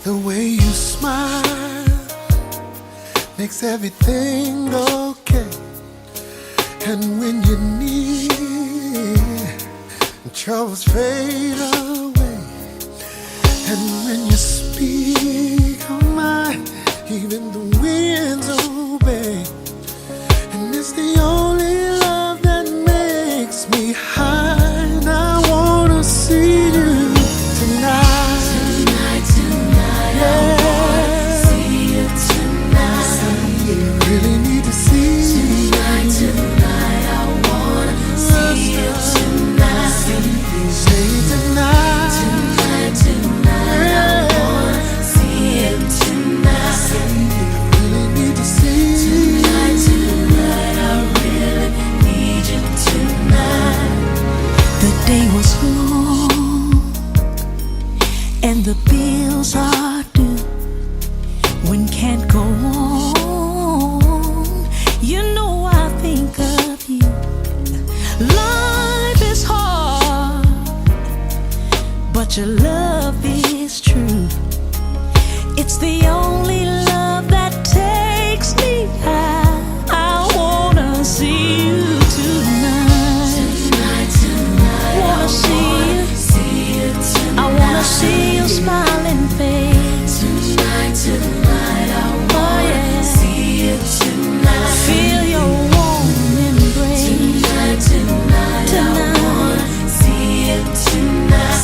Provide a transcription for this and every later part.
The way you smile makes everything okay. And when you're near, troubles fade away. And when you speak, oh my, even the winds obey. And it's the only love that makes me high. And I wanna see you tonight. Tonight, tonight, yeah. I wanna see you tonight. You really need to see tonight, tonight, I wanna see you tonight. Say tonight. Tonight, tonight, I wanna see you tonight. You really need to see tonight, tonight, I really need you tonight. The day was long and the bills are due. When can't go on, you know I think of you. Life is hard, but your love is true. It's the only love that takes me high. I wanna see you tonight. Tonight, tonight, wanna see you tonight. I wanna see your smiling face. Tonight, tonight, I wanna see you tonight. Feel your warm embrace. Tonight, tonight, I wanna see you tonight.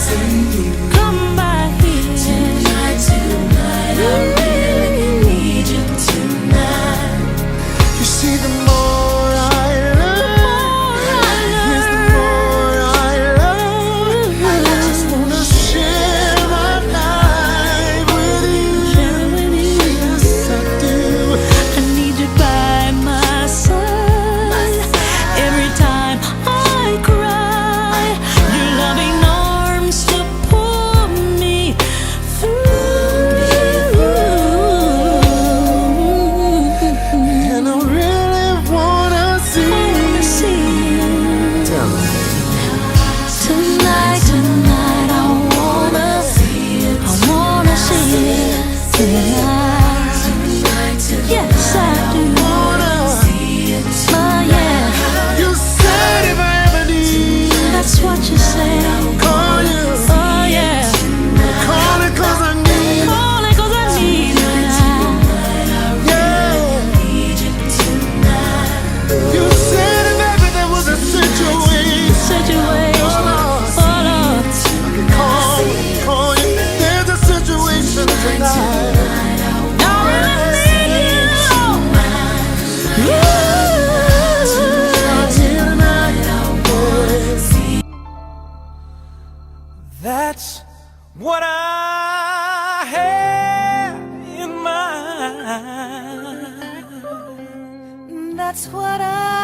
Come by here. Tonight, tonight, I really need you tonight. You see, the more I love, yes, the more I love. I just wanna share my life with you. Yes, I do. I need you by my side. Every time I cry, your loving arms to pull me through. And I really wanna see you. Tell me. Tonight, tonight, I wanna see you. I wanna see you tonight. Yes, I do. Oh, yeah. You said if I ever need, That's what you said. call you. Oh, yeah. Call it 'cause I need. Call it 'cause I need you now. Yeah. You said if ever there was a situation, Situation. oh Lord, Oh, Lord. I could call you. There's a situation tonight. I really need you. That's what I have in mind. That's what I